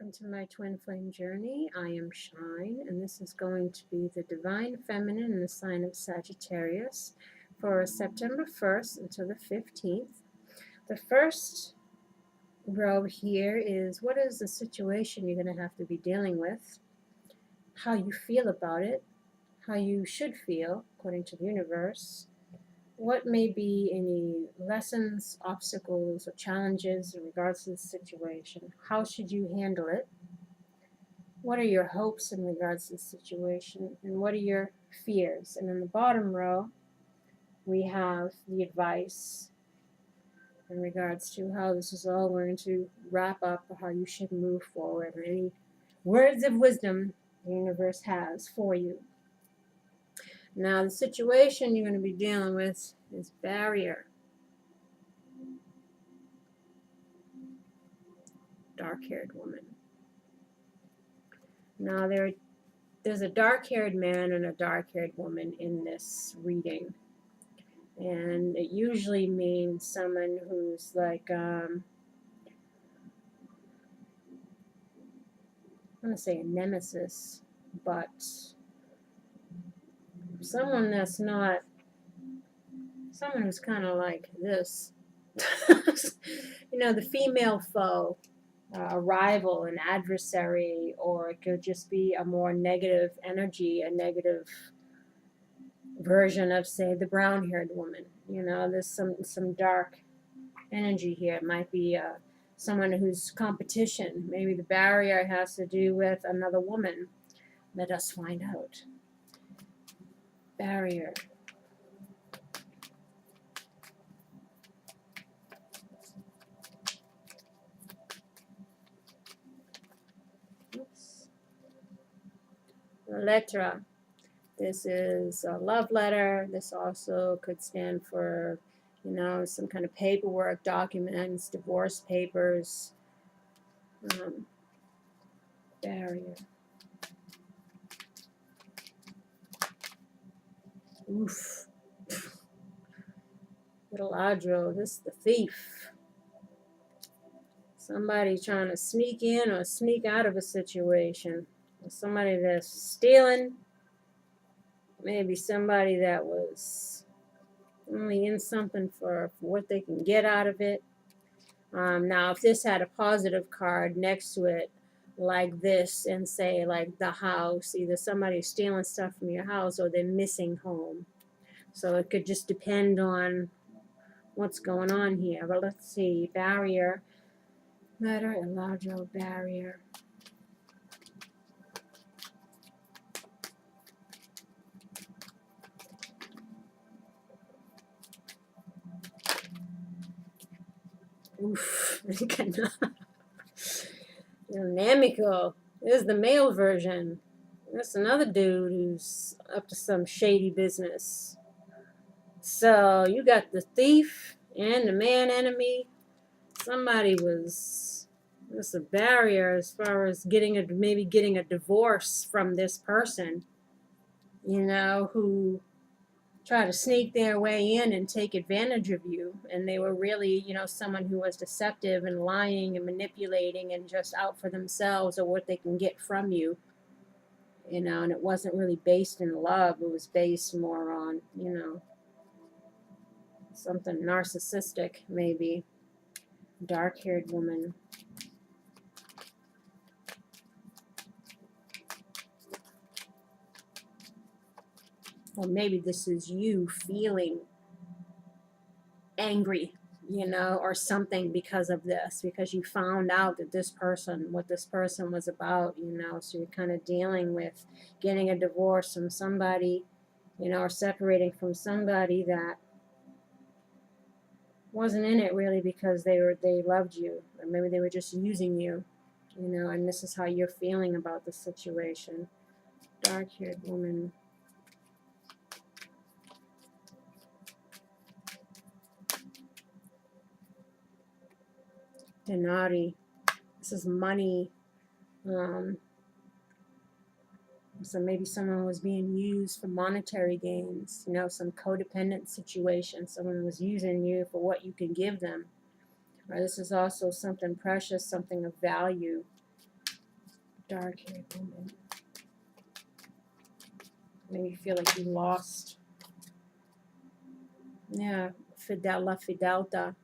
welcome to my twin flame journey. I am Shine, and this is going to be the Divine Feminine in the sign of Sagittarius for September 1st until the 15th. The first row here is what is the situation you're going to have to be dealing with, how you feel about it, how you should feel according to the universe, what may be any lessons, obstacles, or challenges in regards to the situation? How should you handle it? What are your hopes in regards to the situation? And what are your fears? And in the bottom row, we have the advice in regards to how this is all going to wrap up, or how you should move forward, or any words of wisdom the universe has for you. Now, the situation you're going to be dealing with is barrier. Dark-haired woman. Now, there's a dark-haired man and a dark-haired woman in this reading. And it usually means someone who's like, I'm going to say a nemesis, but someone that's not, someone who's kind of like this. You know, the female foe, a rival, an adversary, or it could just be a more negative energy, a negative version of, say, the brown-haired woman. You know, there's some dark energy here. It might be someone who's competition. Maybe the barrier has to do with another woman. Let us find out. Barrier. Oops. Letra. This is a love letter. This also could stand for, you know, some kind of paperwork, documents, divorce papers. Barrier. Oof. µ'AděØ, this is the thief. Somebody trying to sneak in or sneak out of a situation. Somebody that's stealing. Maybe somebody that was only in something for what they can get out of it. Now, if this had a positive card next to it, like this, and say like the house, either somebody's stealing stuff from your house or they're missing home. So it could just depend on what's going on here. But let's see, barrier, letter, µ'AděØ, barrier. Oof, Dynamical. This is the male version. That's another dude who's up to some shady business. So you got the thief and the man enemy. Somebody was, there's a barrier as far as maybe getting a divorce from this person, you know, who try to sneak their way in and take advantage of you. And they were really, you know, someone who was deceptive and lying and manipulating and just out for themselves or what they can get from you. You know, and it wasn't really based in love. It was based more on, you know, something narcissistic, maybe. Dark-haired woman. Or maybe this is you feeling angry, you know, or something because of this, because you found out that this person, what this person was about, you know, so you're kind of dealing with getting a divorce from somebody, you know, or separating from somebody that wasn't in it really because they loved you, or maybe they were just using you, you know, and this is how you're feeling about the situation. Dark-haired woman. Denari. This is money. So maybe someone was being used for monetary gains, you know, some codependent situation. Someone was using you for what you can give them. Or this is also something precious, something of value. dark-haired woman. Maybe you feel like you lost. Yeah, la fidelta.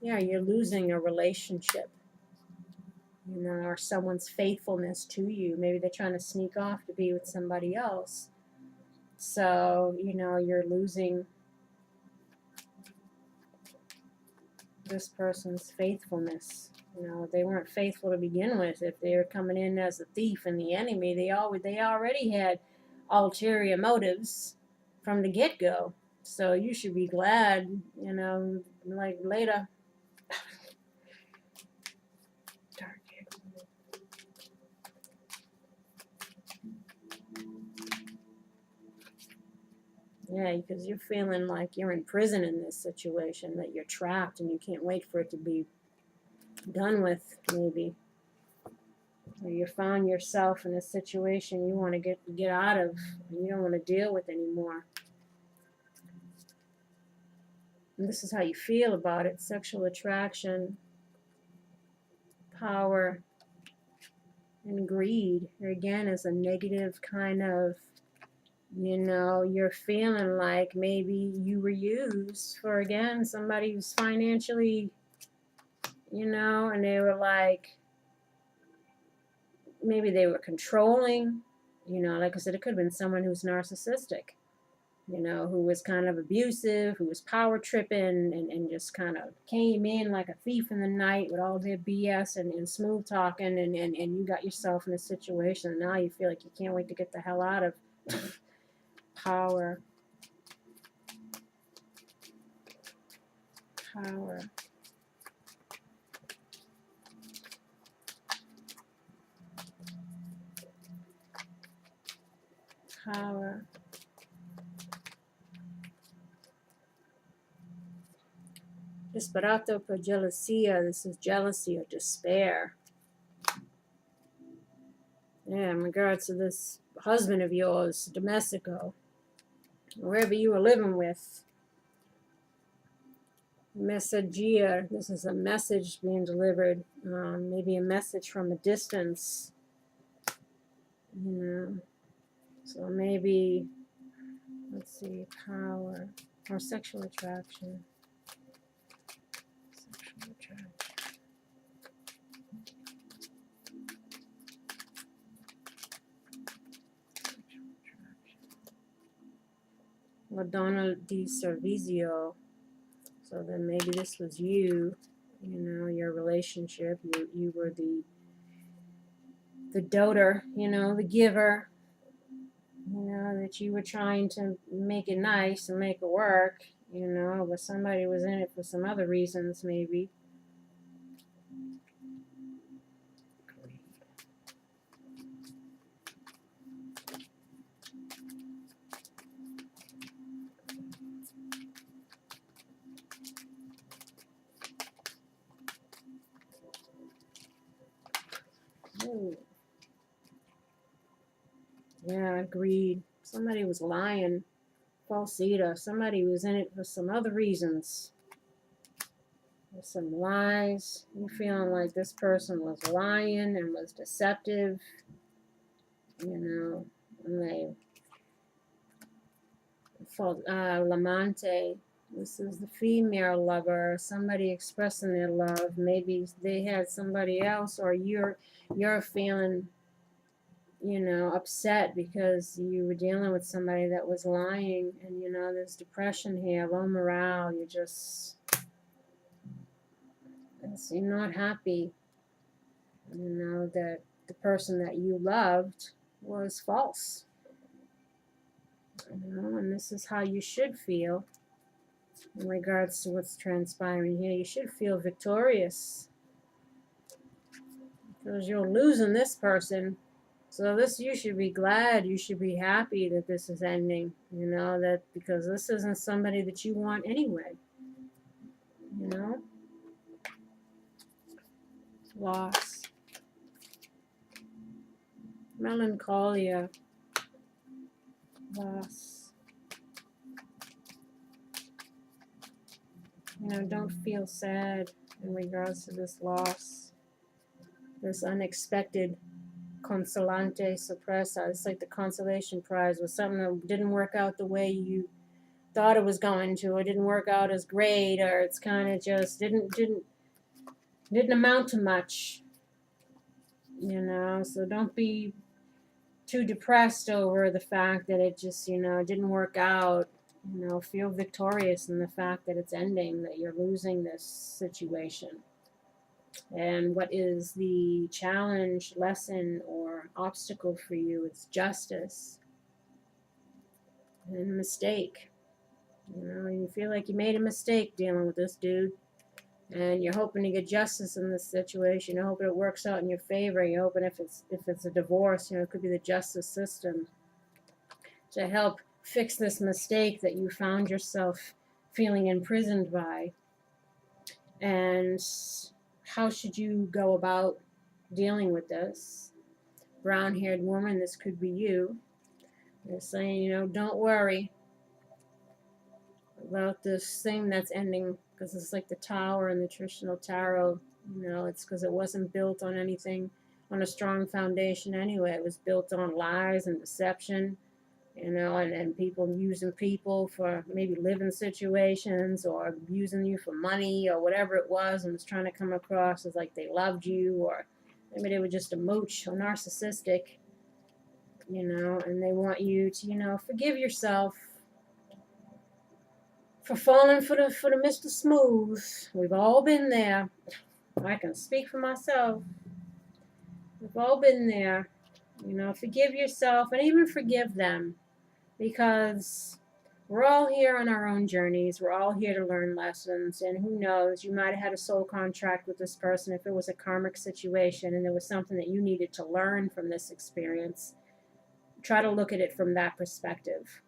Yeah, you're losing a relationship, you know, or someone's faithfulness to you. Maybe they're trying to sneak off to be with somebody else. So, you know, you're losing this person's faithfulness. You know, they weren't faithful to begin with. If they were coming in as a thief and the enemy, they already had ulterior motives from the get-go. So you should be glad, you know, like later. Yeah, because you're feeling like you're in prison in this situation, that you're trapped and you can't wait for it to be done with, maybe. Or you found yourself in a situation you want to get out of and you don't want to deal with anymore. And this is how you feel about it. Sexual attraction, power, and greed. Here again is a negative kind of, you know, you're feeling like maybe you were used for, again, somebody who's financially, you know, and they were like, maybe they were controlling, you know, like I said, it could have been someone who's narcissistic, you know, who was kind of abusive, who was power tripping and just kind of came in like a thief in the night with all their BS and smooth talking, and you got yourself in a situation, and now you feel like you can't wait to get the hell out of power. Power. Power. Disperato per jealousía. This is jealousy or despair. Yeah, in regards to this husband of yours, domestico, wherever you were living with. Messagia. This is a message being delivered. Maybe a message from a distance. You know. So maybe, let's see, power or sexual attraction. Sexual attraction. Madonna di Servizio. So then maybe this was you, you know, your relationship. You were the doter, you know, the giver, you know, that you were trying to make it nice and make it work, you know, but somebody was in it for some other reasons, maybe. Ooh. Yeah, greed. Somebody was lying. Falsita. Somebody was in it for some other reasons. There's some lies. You feeling like this person was lying and was deceptive. You know, and they L'amante. This is the female lover, somebody expressing their love. Maybe they had somebody else, or you're feeling, you know, upset because you were dealing with somebody that was lying, and you know there's depression here, low morale. You're not happy. You know that the person that you loved was false. You know, and this is how you should feel. In regards to what's transpiring here, you should feel victorious because you're losing this person. So you should be glad, you should be happy that this is ending, you know, that because this isn't somebody that you want anyway, you know. Loss. Melancholia. Loss. You know, don't feel sad in regards to this loss, this unexpected consolante sorpresa. It's like the consolation prize was something that didn't work out the way you thought it was going to. It didn't work out as great, or it's kind of just didn't amount to much. You know, so don't be too depressed over the fact that it just, you know, didn't work out. You know, feel victorious in the fact that it's ending, that you're losing this situation. And what is the challenge, lesson, or obstacle for you? It's justice and mistake. You know, you feel like you made a mistake dealing with this dude, and you're hoping to get justice in this situation. You're hoping it works out in your favor. You're hoping if it's a divorce, you know, it could be the justice system to help fix this mistake that you found yourself feeling imprisoned by. And how should you go about dealing with this? Brown-haired woman, this could be you. They're saying, you know, don't worry about this thing that's ending, because it's like the Tower in the traditional tarot. You know, it's because it wasn't built on anything, on a strong foundation anyway. It was built on lies and deception, you know, and people using people for maybe living situations, or using you for money, or whatever it was, and was trying to come across as like they loved you, or maybe they were just a mooch or narcissistic, you know, and they want you to, you know, forgive yourself for falling for the Mr. Smooth. We've all been there. I can speak for myself. We've all been there. You know, forgive yourself and even forgive them, because we're all here on our own journeys. We're all here to learn lessons, and who knows, you might have had a soul contract with this person if it was a karmic situation and there was something that you needed to learn from this experience. Try to look at it from that perspective.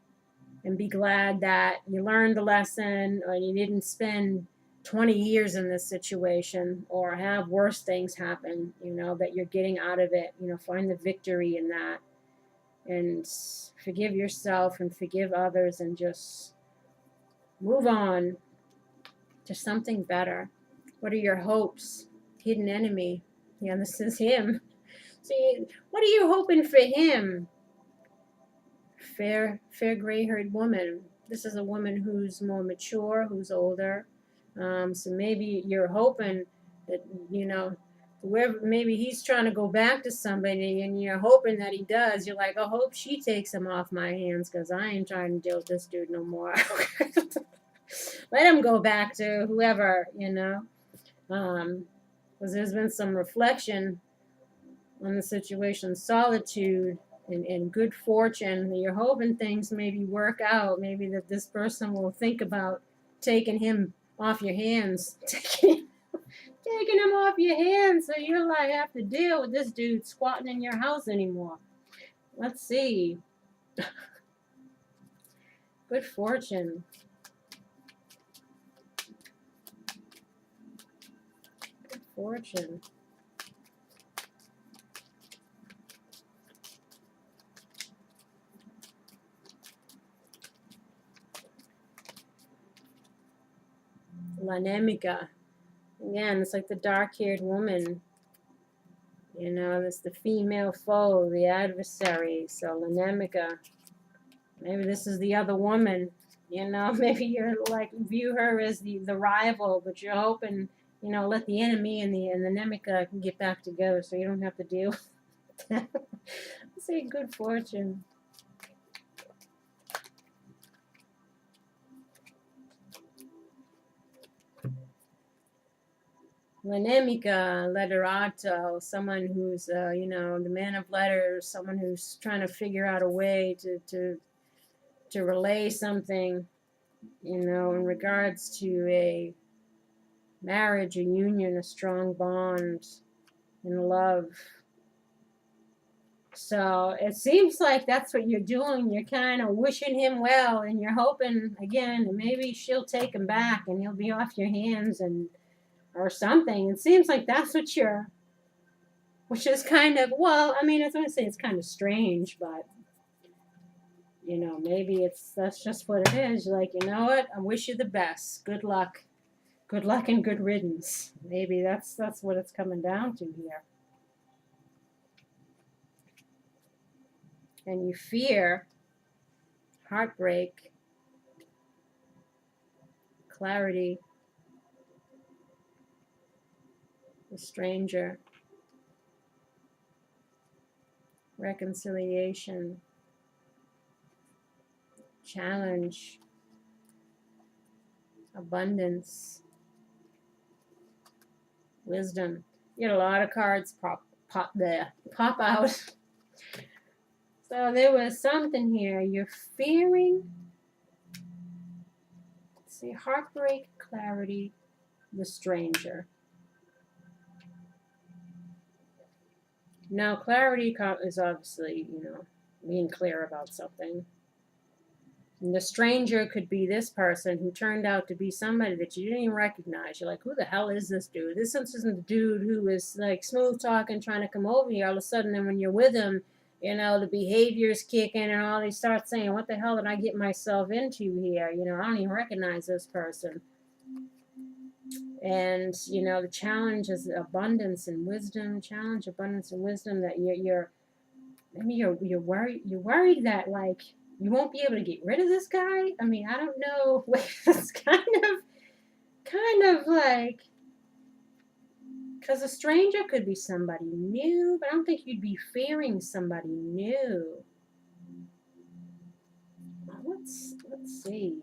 And be glad that you learned the lesson, or you didn't spend 20 years in this situation or have worse things happen, you know, that you're getting out of it. You know, find the victory in that, and forgive yourself and forgive others, and just move on to something better. What are your hopes? Hidden enemy. Yeah, this is him. See, what are you hoping for him? Fair gray-haired woman. This is a woman who's more mature, who's older. So maybe you're hoping that, you know, whoever, maybe he's trying to go back to somebody, and you're hoping that he does. You're like, I hope she takes him off my hands, because I ain't trying to deal with this dude no more. Let him go back to whoever, you know. Because there's been some reflection on the situation, solitude, and good fortune. You're hoping things maybe work out. Maybe that this person will think about taking him off your hands. Taking him off your hands, so you don't like have to deal with this dude squatting in your house anymore. Let's see. Good fortune. Good fortune. L'Anémica. Again, it's like the dark-haired woman. You know, it's the female foe, the adversary. So L'Anémica. Maybe this is the other woman. You know, maybe you're like, view her as the rival, but you're hoping, you know, let the enemy and the L'Anémica get back together, so you don't have to deal with that. Say good fortune. L'Anémica, letterato, someone who's, you know, the man of letters, someone who's trying to figure out a way to relay something, you know, in regards to a marriage, a union, a strong bond, in love. So it seems like that's what you're doing. You're kind of wishing him well, and you're hoping, again, maybe she'll take him back and he'll be off your hands, and or something. It seems like that's what you're, which is kind of, well, I mean, I was going to say it's kind of strange, but, you know, maybe that's just what it is. You're like, you know what? I wish you the best. Good luck. Good luck and good riddance. Maybe that's what it's coming down to here. and you fear heartbreak, clarity, the stranger, reconciliation, challenge, abundance, wisdom. You get a lot of cards pop out. So there was something here. You're fearing, see, heartbreak, clarity, the stranger. Now, clarity is obviously, you know, being clear about something. And the stranger could be this person who turned out to be somebody that you didn't even recognize. You're like, who the hell is this dude? This isn't the dude who is like smooth talking, trying to come over here. All of a sudden, then when you're with him, you know, the behaviors kick in and all. They start saying, what the hell did I get myself into here? You know, I don't even recognize this person. And, you know, the challenge is abundance and wisdom. Challenge, abundance, and wisdom. That you're worried that, like, you won't be able to get rid of this guy. I mean, I don't know. It's kind of like, because a stranger could be somebody new, but I don't think you'd be fearing somebody new. Let's see.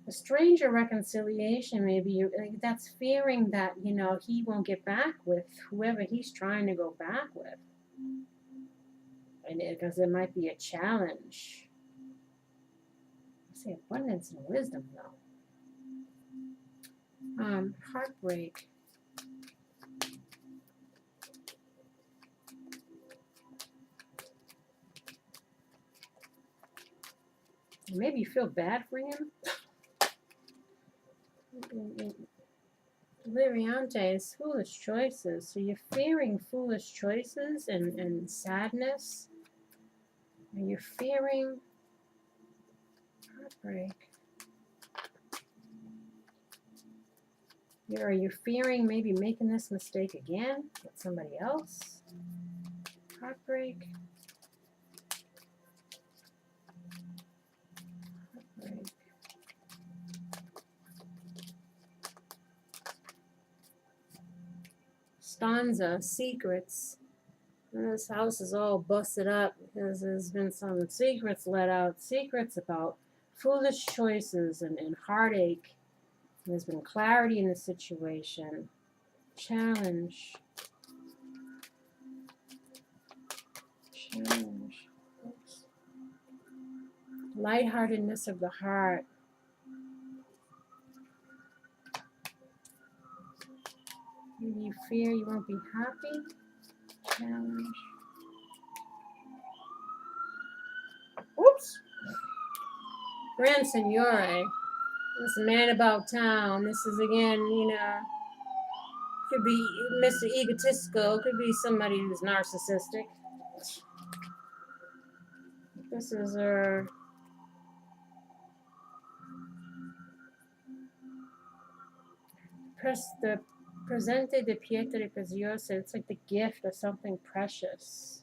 A stranger reconciliation, maybe that's fearing that, you know, he won't get back with whoever he's trying to go back with. And because it might be a challenge. I say abundance and wisdom, though. Heartbreak. Maybe you feel bad for him. λλÄSSSIჯs is foolish choices. So you're fearing foolish choices and sadness. And you're fearing heartbreak. Are you fearing maybe making this mistake again with somebody else? Heartbreak. Heartbreak. Stanza, secrets. This house is all busted up because there's been some secrets let out. Secrets about foolish choices and heartache. There's been clarity in the situation. Challenge. Challenge. Oops. Lightheartedness of the heart. Maybe you fear you won't be happy. Challenge. Oops. Grand Signore. This man about town. This is again, you know, could be Mr. Egotistical. Could be somebody who's narcissistic. This is the presente de pietre preziosa. It's like the gift of something precious.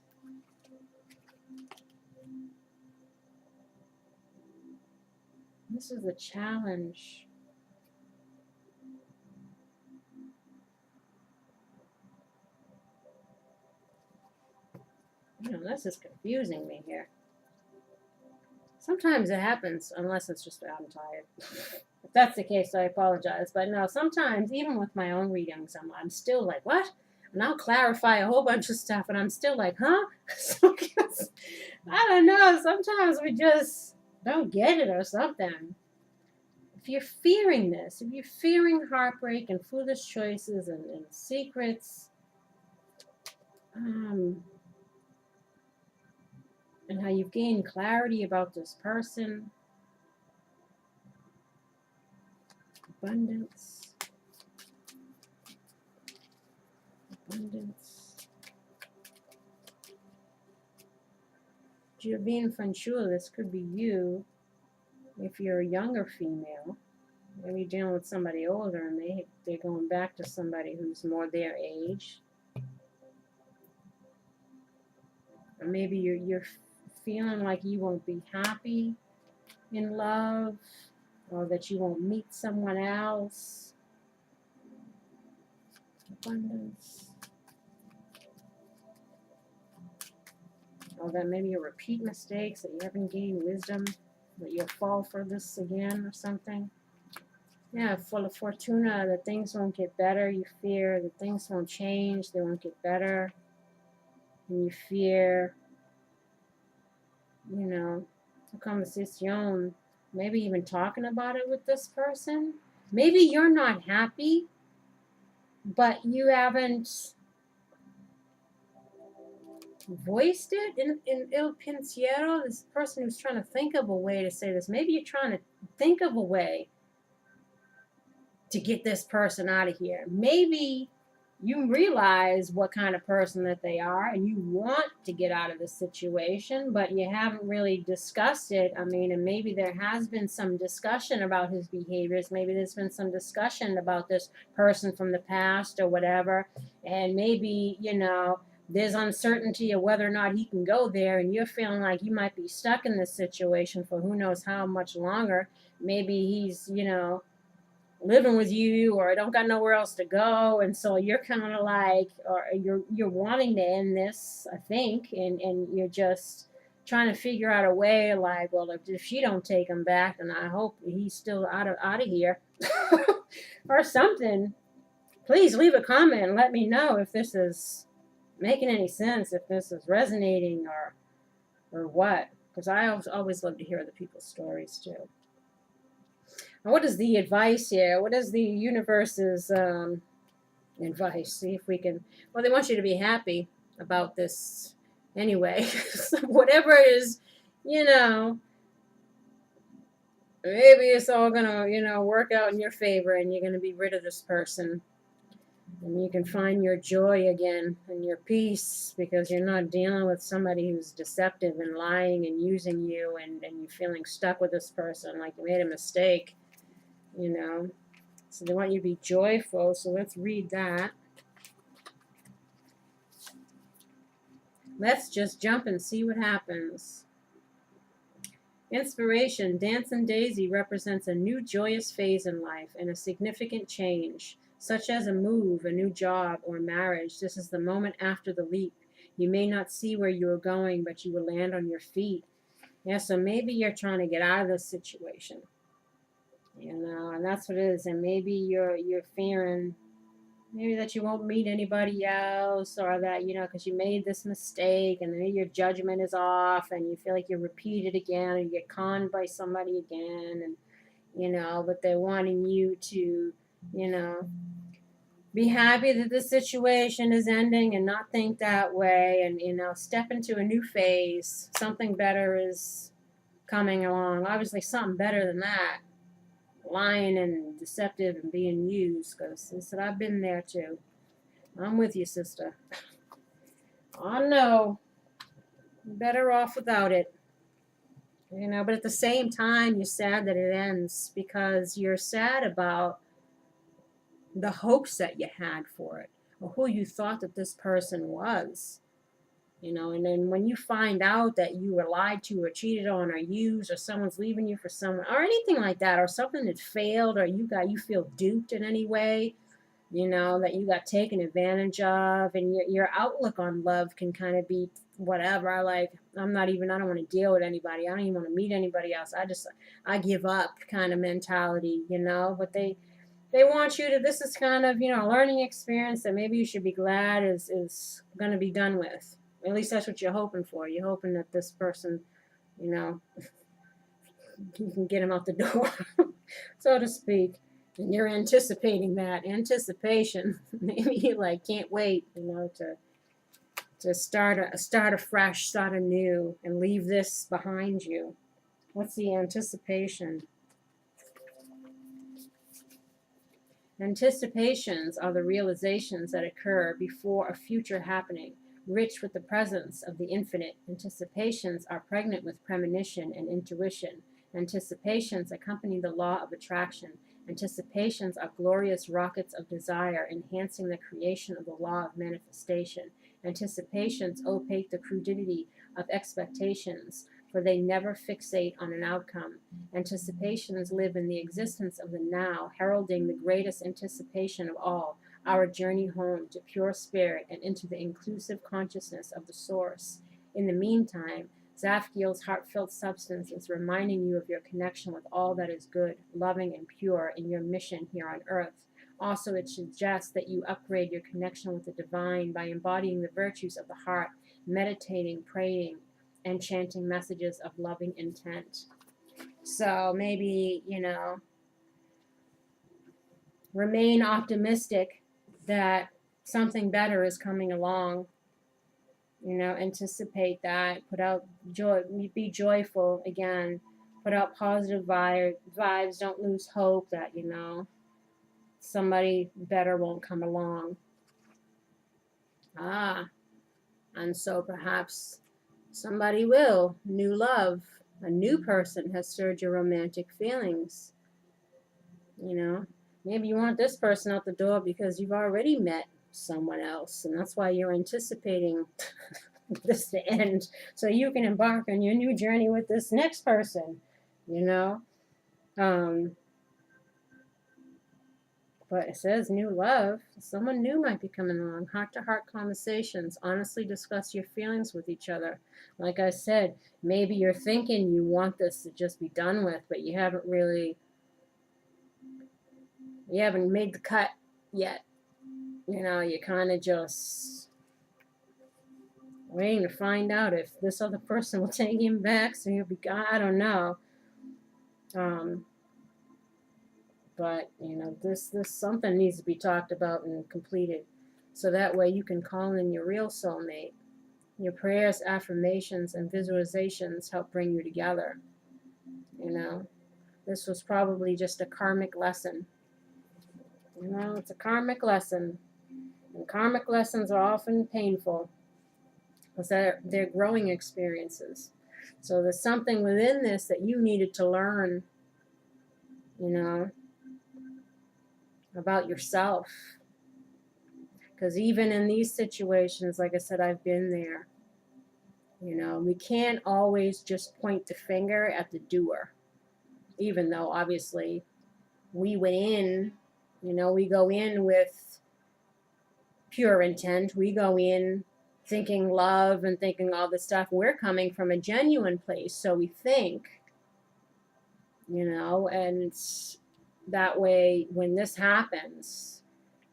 This is the challenge. You know, this is confusing me here. Sometimes it happens, unless it's just I'm tired. If that's the case, I apologize. But no, sometimes, even with my own readings, I'm still like, what? And I'll clarify a whole bunch of stuff, and I'm still like, huh? So, I don't know. Sometimes we just don't get it or something. If you're fearing this, if you're fearing heartbreak and foolish choices and secrets, and how you've gained clarity about this person, abundance, abundance. You're being fanciulla, this could be you. If you're a younger female, maybe dealing with somebody older and they're going back to somebody who's more their age. Or maybe you're feeling like you won't be happy in love, or that you won't meet someone else. Abundance. Or that maybe you repeat mistakes, that you haven't gained wisdom, that you'll fall for this again or something. Yeah, full of Fortuna, that things won't get better. You fear that things won't change, they won't get better. And you fear, you know, conversation, maybe even talking about it with this person. Maybe you're not happy, but you haven't voiced it in Il Pensiero. This person who's trying to think of a way to say this. Maybe you're trying to think of a way to get this person out of here. Maybe you realize what kind of person that they are and you want to get out of the situation, but you haven't really discussed it. I mean, and maybe there has been some discussion about his behaviors. Maybe there's been some discussion about this person from the past or whatever. And maybe, you know, there's uncertainty of whether or not he can go there, and you're feeling like you might be stuck in this situation for who knows how much longer. Maybe he's, you know, living with you, or I don't got nowhere else to go, and so you're kind of like, or you're wanting to end this, I think, and you're just trying to figure out a way, like, well, if she don't take him back, then I hope he's still out of here or something. Please leave a comment and let me know if this is making any sense, if this is resonating, or what, because I always love to hear other people's stories too. What is the advice here? What is the universe's advice? See if we can. Well, they want you to be happy about this anyway. So whatever is, you know, maybe it's all gonna, you know, work out in your favor, and you're gonna be rid of this person, and you can find your joy again and your peace, because you're not dealing with somebody who's deceptive and lying and using you, and you're feeling stuck with this person like you made a mistake. You know, so they want you to be joyful. So let's read that. Let's just jump and see what happens. Inspiration. Dancing Daisy represents a new joyous phase in life and a significant change, such as a move, a new job, or marriage. This is the moment after the leap. You may not see where you are going, but you will land on your feet. Yeah, so maybe you're trying to get out of this situation. You know, and that's what it is. And maybe you're fearing, maybe that you won't meet anybody else, or that, you know, because you made this mistake, and then your judgment is off, and you feel like you repeat it again, or you get conned by somebody again, and, you know, but they're wanting you to, you know, be happy that the situation is ending and not think that way, and, you know, step into a new phase. Something better is coming along. Obviously, something better than that. Lying and deceptive and being used, because I've been there too. I'm with you, sister. Oh no, better off without it. You know, but at the same time, you're sad that it ends, because you're sad about the hopes that you had for it, or who you thought that this person was. You know, and then when you find out that you were lied to or cheated on or used, or someone's leaving you for someone, or anything like that, or something that failed, or you feel duped in any way, you know, that you got taken advantage of, and your outlook on love can kind of be whatever. Like, I don't want to deal with anybody. I don't even want to meet anybody else. I give up kind of mentality, you know, but they want you to, this is kind of, you know, a learning experience that maybe you should be glad is going to be done with. At least that's what you're hoping for. You're hoping that this person, you know, you can get him out the door, so to speak. And you're anticipating that. Anticipation. Maybe you like can't wait, you know, to start afresh, start anew, and leave this behind you. What's the anticipation? Anticipations are the realizations that occur before a future happening, rich with the presence of the infinite. Anticipations are pregnant with premonition and intuition. Anticipations accompany the law of attraction. Anticipations are glorious rockets of desire, enhancing the creation of the law of manifestation. Anticipations opaque the crudity of expectations, for they never fixate on an outcome. Anticipations live in the existence of the now, heralding the greatest anticipation of all, our journey home to pure spirit and into the inclusive consciousness of the source. In the meantime, Zafkiel's heartfelt substance is reminding you of your connection with all that is good, loving, and pure in your mission here on earth. Also, it suggests that you upgrade your connection with the divine by embodying the virtues of the heart, meditating, praying, and chanting messages of loving intent. So maybe, remain optimistic that something better is coming along. Anticipate that. Put out joy. Be joyful again. Put out positive vibes. Don't lose hope that, somebody better won't come along. And so perhaps somebody will. New love. A new person has stirred your romantic feelings. Maybe you want this person out the door because you've already met someone else, and that's why you're anticipating this to end, so you can embark on your new journey with this next person, But it says new love. Someone new might be coming along. Heart-to-heart conversations. Honestly discuss your feelings with each other. Like I said, maybe you're thinking you want this to just be done with, but you haven't made the cut yet. You kind of just waiting to find out if this other person will take him back, so he'll be gone. I don't know. But, this something needs to be talked about and completed. So that way you can call in your real soulmate. Your prayers, affirmations, and visualizations help bring you together. This was probably just a karmic lesson. It's a karmic lesson. And karmic lessons are often painful because they're growing experiences. So there's something within this that you needed to learn, about yourself. Because even in these situations, like I said, I've been there. We can't always just point the finger at the doer. Even though, obviously, we went in, we go in with pure intent. We go in thinking love and thinking all this stuff. We're coming from a genuine place, so we think, and that way, when this happens,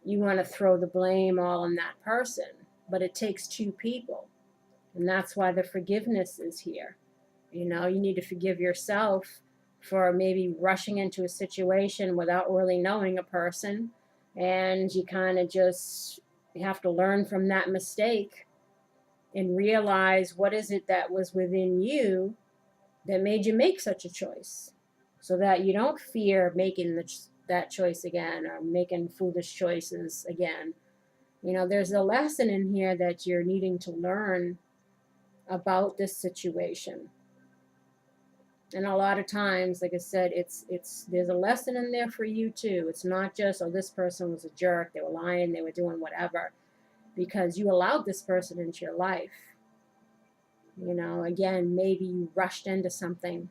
you want to throw the blame all on that person. But it takes two people. And that's why the forgiveness is here. You need to forgive yourself for maybe rushing into a situation without really knowing a person. And you kind of just have to learn from that mistake and realize what is it that was within you that made you make such a choice. So that you don't fear making that choice again or making foolish choices again. There's a lesson in here that you're needing to learn about this situation. And a lot of times, like I said, there's a lesson in there for you too. It's not just, oh, this person was a jerk, they were lying, they were doing whatever. Because you allowed this person into your life. Again, maybe you rushed into something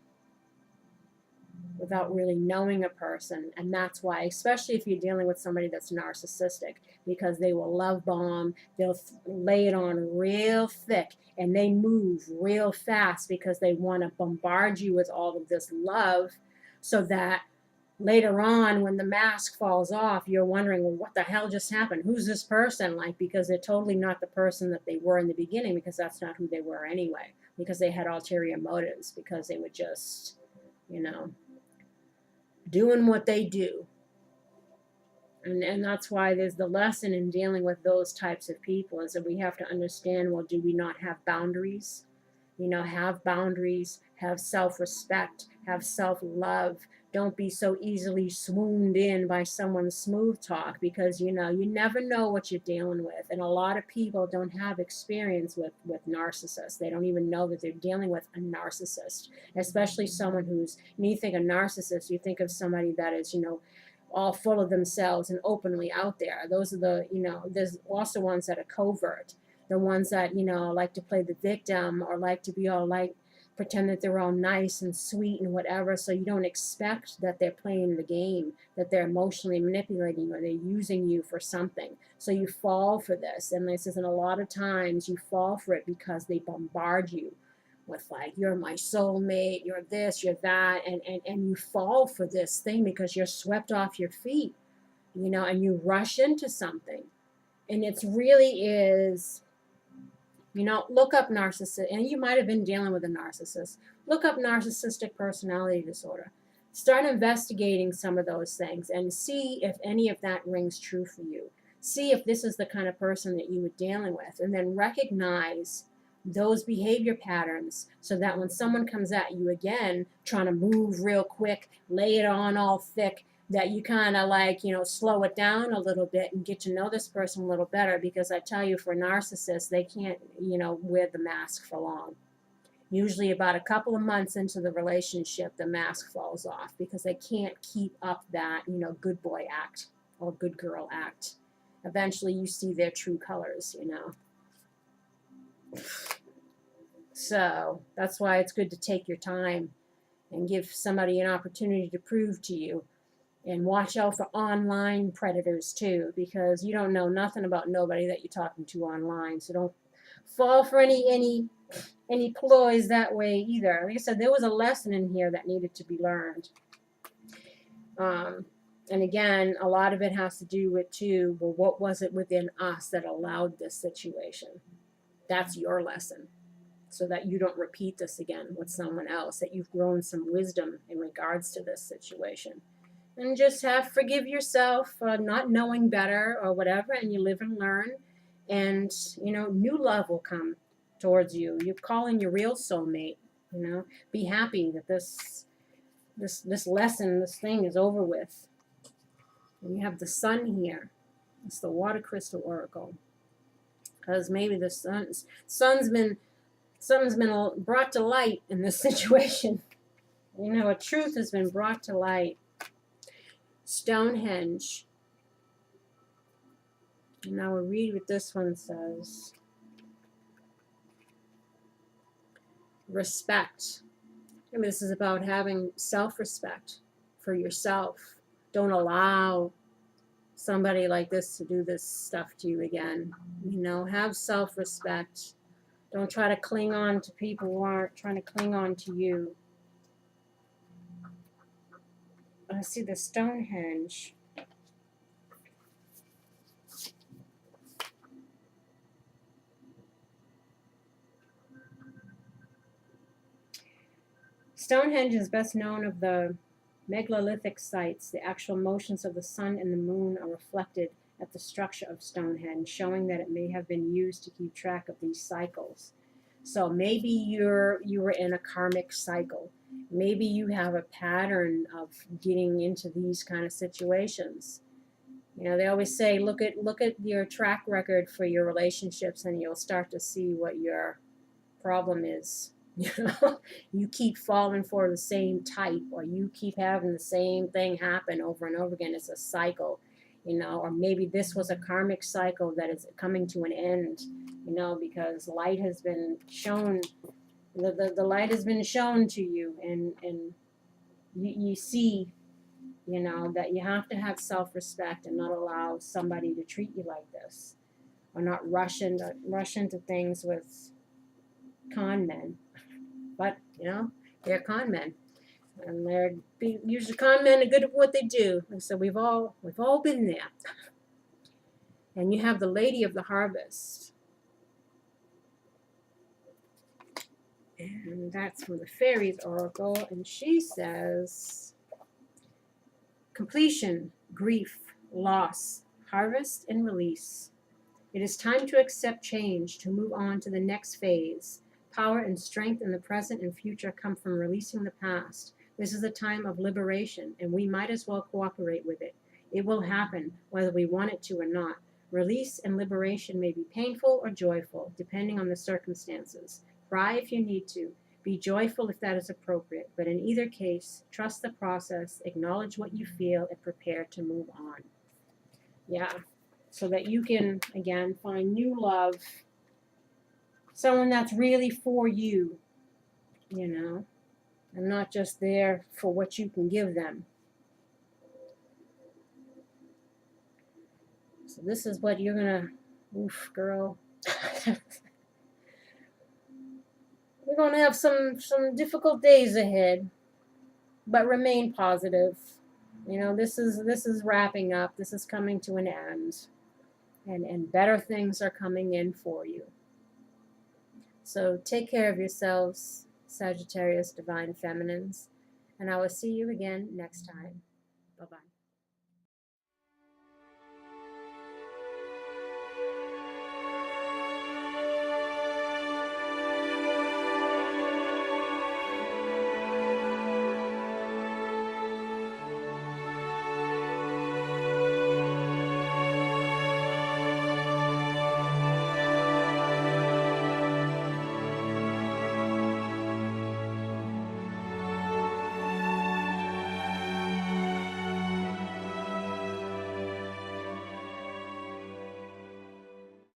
without really knowing a person. And that's why, especially if you're dealing with somebody that's narcissistic, because they will love bomb, they'll lay it on real thick, and they move real fast because they want to bombard you with all of this love, so that later on, when the mask falls off, you're wondering, well, what the hell just happened? Who's this person? Because they're totally not the person that they were in the beginning, because that's not who they were anyway, because they had ulterior motives, because they were just, doing what they do. And that's why there's the lesson in dealing with those types of people, is that we have to understand, well, do we not have boundaries? Have boundaries, have self-respect, have self-love. Don't be so easily swooned in by someone's smooth talk, because, you never know what you're dealing with. And a lot of people don't have experience with narcissists. They don't even know that they're dealing with a narcissist, especially someone who's, when you think of narcissist, you think of somebody that is, all full of themselves and openly out there. Those are the, there's also ones that are covert. the ones that, you know, like to play the victim or like to be all like, pretend that they're all nice and sweet and whatever, so you don't expect that they're playing the game, that they're emotionally manipulating you or they're using you for something. So you fall for this, and this is, and a lot of times you fall for it because they bombard you with like, you're my soulmate, you're this, you're that, and you fall for this thing because you're swept off your feet, you know, and you rush into something. And it's really is, you know, look up narcissist, and you might have been dealing with a narcissist. Look up narcissistic personality disorder. Start investigating some of those things and see if any of that rings true for you. See if this is the kind of person that you were dealing with, and then recognize those behavior patterns so that when someone comes at you again, trying to move real quick, lay it on all thick, that you kind of like, you know, slow it down a little bit and get to know this person a little better. Because I tell you, for narcissists, they can't, you know, wear the mask for long. Usually about a couple of months into the relationship, the mask falls off because they can't keep up that, you know, good boy act or good girl act. Eventually you see their true colors, you know. So that's why it's good to take your time and give somebody an opportunity to prove to you. And watch out for online predators too, because you don't know nothing about nobody that you're talking to online. So don't fall for any ploys that way either. Like I said, there was a lesson in here that needed to be learned. And again, a lot of it has to do with too, well, what was it within us that allowed this situation? That's your lesson, so that you don't repeat this again with someone else, that you've grown some wisdom in regards to this situation. And just forgive yourself for not knowing better or whatever, and you live and learn, and, you know, new love will come towards you. You call in your real soulmate, you know. Be happy that this lesson, this thing is over with. And you have the sun here. It's the water crystal oracle. Because maybe the something's been brought to light in this situation. You know, a truth has been brought to light. Stonehenge. And now we'll read what this one says. Respect. I mean, this is about having self-respect for yourself. Don't allow somebody like this to do this stuff to you again. You know, have self-respect. Don't try to cling on to people who aren't trying to cling on to you. I see the Stonehenge. Stonehenge is best known of the megalithic sites. The actual motions of the sun and the moon are reflected at the structure of Stonehenge, showing that it may have been used to keep track of these cycles. So maybe you were in a karmic cycle. Maybe you have a pattern of getting into these kind of situations. You know, they always say, look at your track record for your relationships, and you'll start to see what your problem is. You know, you keep falling for the same type, or you keep having the same thing happen over and over again. It's a cycle, you know, or maybe this was a karmic cycle that is coming to an end, you know, because light has been shown, the light has been shown to you, and you see, you know, that you have to have self-respect and not allow somebody to treat you like this, or not rush into things with con men. But, you know, they're con men. And they're usually con men are good at what they do. And so we've all been there. And you have the Lady of the Harvest. And that's from the Fairies Oracle. And she says, completion, grief, loss, harvest, and release. It is time to accept change, to move on to the next phase. Power and strength in the present and future come from releasing the past. This is a time of liberation, and we might as well cooperate with it. It will happen, whether we want it to or not. Release and liberation may be painful or joyful, depending on the circumstances. Cry if you need to. Be joyful if that is appropriate. But in either case, trust the process, acknowledge what you feel, and prepare to move on. Yeah, so that you can, again, find new love Someone that's really for you, you know, and not just there for what you can give them. So this is what you're gonna, oof, girl. We're gonna have some difficult days ahead, but remain positive. You know, this is wrapping up. This is coming to an end, and better things are coming in for you. So take care of yourselves, Sagittarius Divine Feminines, and I will see you again next time. Bye-bye.